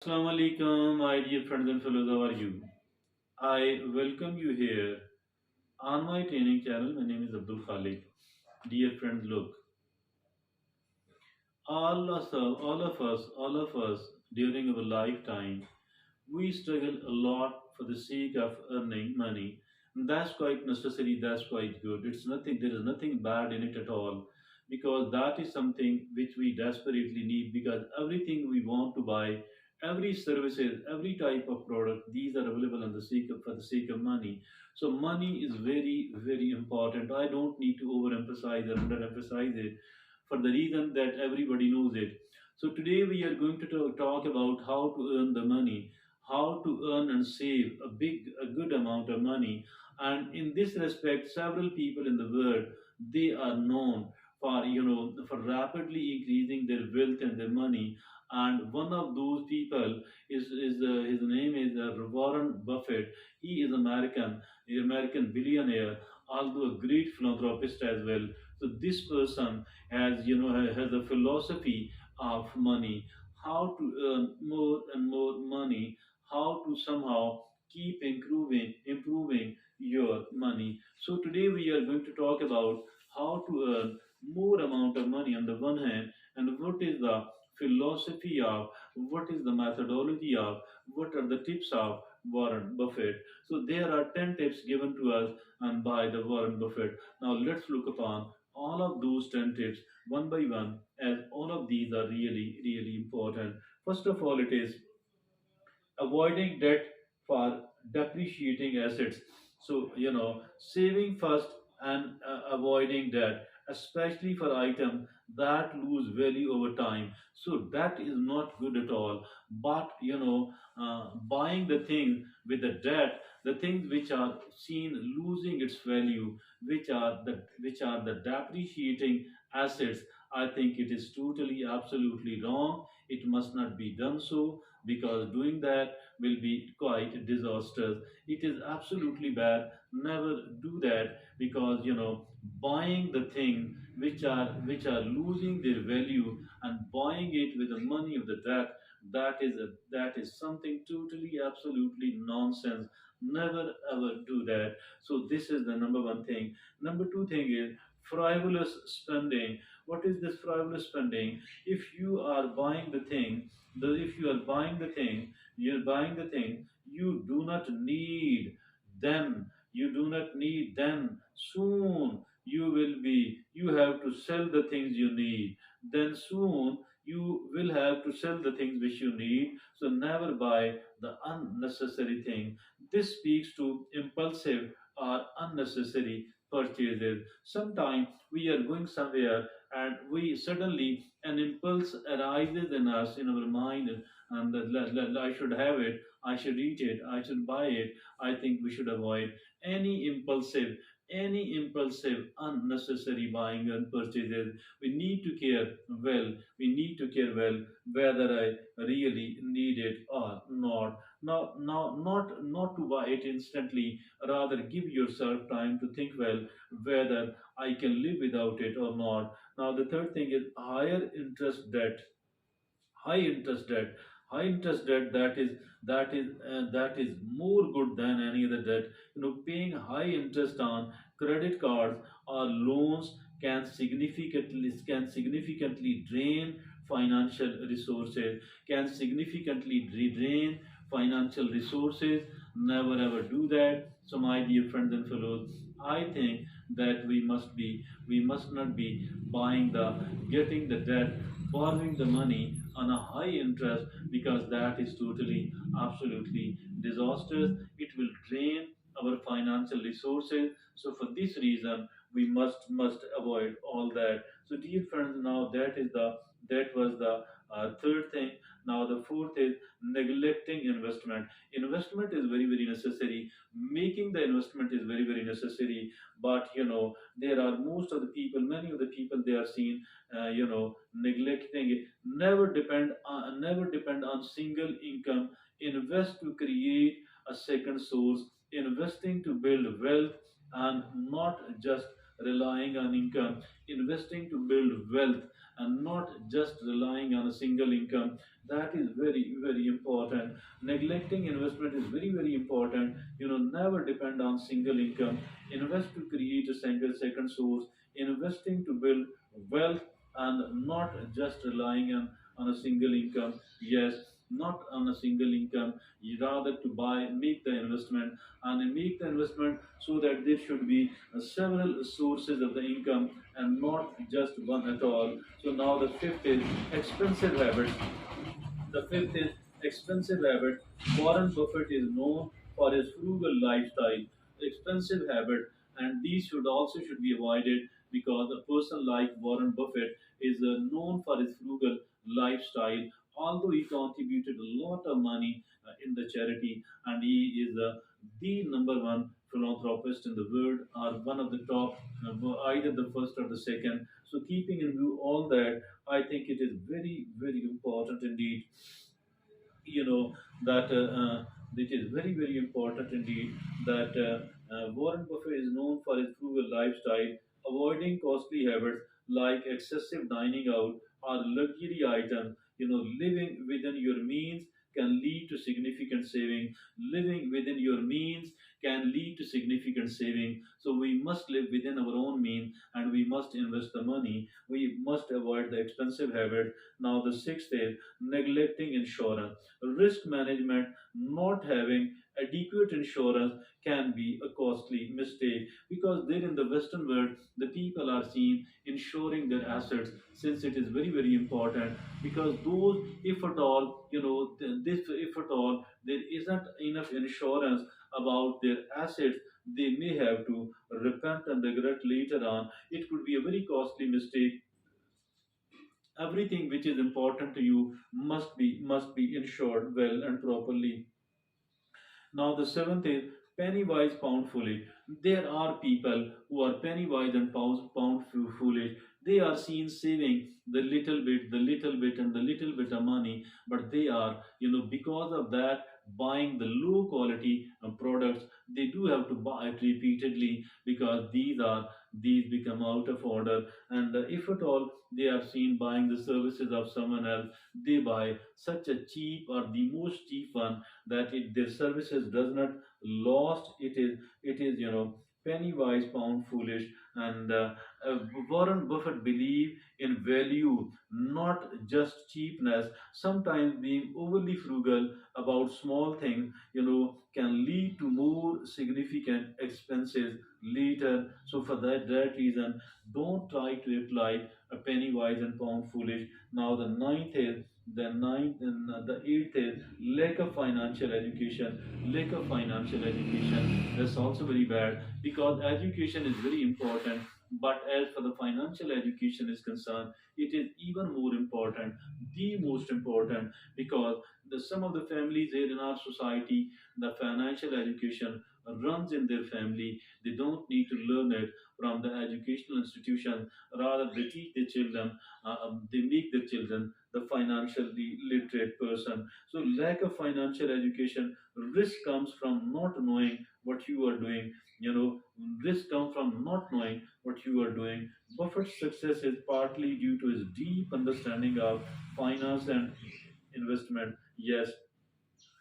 Assalamu alaikum, my dear friends and fellows. How are you? I welcome you here on my training channel. My name is Abdul Khalik. Dear friends, look, all of us, during our lifetime, we struggle a lot for the sake of earning money. And that's quite necessary. That's quite good. It's nothing. There is nothing bad in it at all, because that is something which we desperately need. Because everything we want to buy, every services, every type of product, these are available on the sake of, for the sake of money. So money is very, very important. I don't need to overemphasize or underemphasize it, for the reason that everybody knows it. So today we are going to talk about how to earn the money, how to earn and save a good amount of money. And in this respect, several people in the world, they are known for for rapidly increasing their wealth and their money. And one of those people is his name is Warren Buffett. He is American billionaire, although a great philanthropist as well. So this person has a philosophy of money, how to earn more and more money, how to somehow keep improving your money. So today we are going to talk about how to earn more amount of money on the one hand, and what is the philosophy of, what is the methodology of, what are the tips of Warren Buffett. So there are 10 tips given to us and by the Warren Buffett. Now let's look upon all of those 10 tips one by one, as all of these are really, really important. First of all, it is avoiding debt for depreciating assets. So, saving first and avoiding debt, especially for items that lose value over time. So, that is not good at all. But, buying the things with the debt, the things which are seen losing its value, which are the depreciating assets, I think it is totally, absolutely wrong. It must not be done so, because doing that will be quite disastrous. It is absolutely bad. Never do that, because buying the thing which are losing their value and buying it with the money of the debt, that is something totally absolutely nonsense. Never ever do that. So this is the number one thing. Number two thing is frivolous spending. What is this frivolous spending? If you are buying the thing, if you are buying the thing, you're buying the thing you do not need, then you do not need, then soon you have to sell the things you need. Then soon you will have to sell the things which you need. So never buy the unnecessary thing. This speaks to impulsive or unnecessary purchases. Sometimes we are going somewhere and we suddenly an impulse arises in us, in our mind, and that I should have it, I should eat it, I should buy it. I think we should avoid any impulsive, unnecessary buying and purchases. We need to care well. We need to care well whether I really need it or not. Not to buy it instantly. Rather, give yourself time to think well whether I can live without it or not. Now, the third thing is higher interest debt. High interest debt. High interest debt, that is more good than any other debt. Paying high interest on credit cards or loans can significantly drain financial resources. Can significantly drain financial resources. Never ever do that. So my dear friends and fellows, I think that we must not be buying the getting the debt, borrowing the money on a high interest, because that is totally, absolutely disastrous. It will drain our financial resources. So for this reason, we must avoid all that. So dear friends, now that was the third thing. Now the fourth is neglecting investment. Investment is very, very necessary. Making the investment is very, very necessary. But there are many of the people, they are seen neglecting it. Never depend on single income. Invest to create a second source. Investing to build wealth, and not just relying on income. Investing to build wealth and not just relying on a single income. That is very, very important. Neglecting investment is very, very important. Never depend on single income. Invest to create a second source. Investing to build wealth, and not just relying on a single income. Yes, not on a single income. You rather to buy, make the investment, and make the investment so that there should be several sources of the income and not just one at all. So now the fifth is expensive habits. The fifth is expensive habit. Warren Buffett is known for his frugal lifestyle. Expensive habit, and these should be avoided because a person like Warren Buffett is known for his frugal lifestyle. Although he contributed a lot of money in the charity, and he is the number one philanthropist in the world, or one of the top, either the first or the second. So, keeping in view all that, I think it is very, very important indeed, you know that it is very, very important indeed that Warren Buffett is known for his frugal lifestyle, avoiding costly habits like excessive dining out or luxury items. Living within your means can lead to significant saving. Living within your means can lead to significant saving. So we must live within our own means, and we must invest the money. We must avoid the expensive habit. Now the sixth is neglecting insurance. Risk management, not having adequate insurance can be a costly mistake, because there in the Western world, the people are seen insuring their assets, since it is very, very important. Because those, if at all, this, if at all, there isn't enough insurance about their assets, they may have to repent and regret later on. It could be a very costly mistake. Everything which is important to you must be insured well and properly. Now, the seventh is penny wise, pound foolish. There are people who are penny wise and pound foolish. They are seen saving the little bit, and the little bit of money, but they are, because of that, buying the low quality products. They do have to buy it repeatedly, because these become out of order. And if at all they are seen buying the services of someone else, they buy such a cheap or the most cheap one, that their services does not lost. It is penny wise, pound foolish. And uh, Warren Buffett believe in value, not just cheapness. Sometimes being overly frugal about small things, can lead to more significant expenses later. So for that reason, don't try to apply a penny wise and pound foolish. Now the eighth is lack of financial education. Lack of financial education, that's also very bad, because education is very important. But as for the financial education is concerned, it is even more important, the most important, because some of the families here in our society, the financial education runs in their family. They don't need to learn it from the educational institution. Rather, they teach their children, they make their children the financially literate person. So, lack of financial education, risk comes from not knowing what you are doing. Risk comes from not knowing what you are doing. Buffett's success is partly due to his deep understanding of finance and investment. Yes,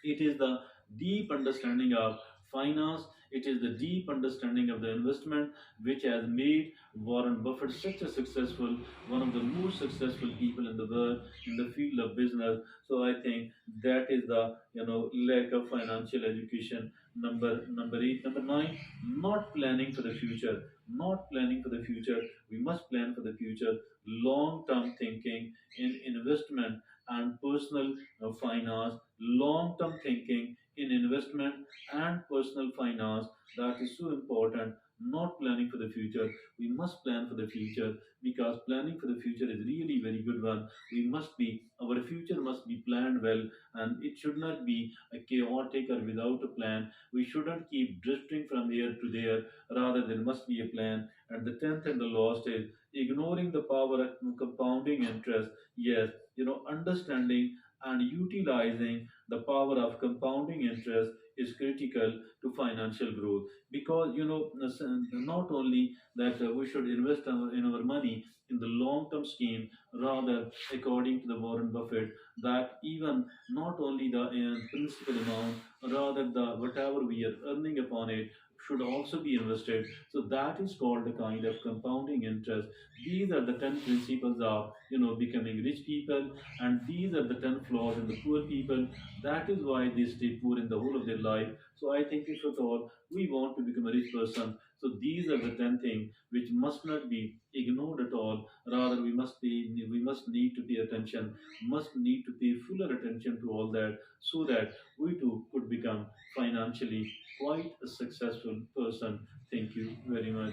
it is the deep understanding of finance, it is the deep understanding of the investment, which has made Warren Buffett such a successful, one of the most successful people in the world in the field of business. So I think that is the lack of financial education. Number eight. Number nine, not planning for the future. Not planning for the future. We must plan for the future. Long term thinking in investment and personal finance. Long term thinking in investment and personal finance, that is so important. Not planning for the future. We must plan for the future, because planning for the future is really very good one. Our future must be planned well, and it should not be a chaotic or without a plan. We shouldn't keep drifting from here to there. Rather, there must be a plan. And the tenth and the last is ignoring the power of compounding interest. Yes, understanding and utilizing the power of compounding interest is critical to financial growth. Because not only that we should invest in our money in the long term scheme, rather, according to the Warren Buffett, that even not only the principal amount, rather the whatever we are earning upon it should also be invested. So that is called a kind of compounding interest. These are the 10 principles of becoming rich people, and these are the 10 flaws in the poor people. That is why they stay poor in the whole of their life. So I think if at all we want to become a rich person, so these are the 10 things which must not be ignored at all. Rather, we must need to pay attention, must need to pay fuller attention to all that, so that we too could become financially quite a successful person. Thank you very much.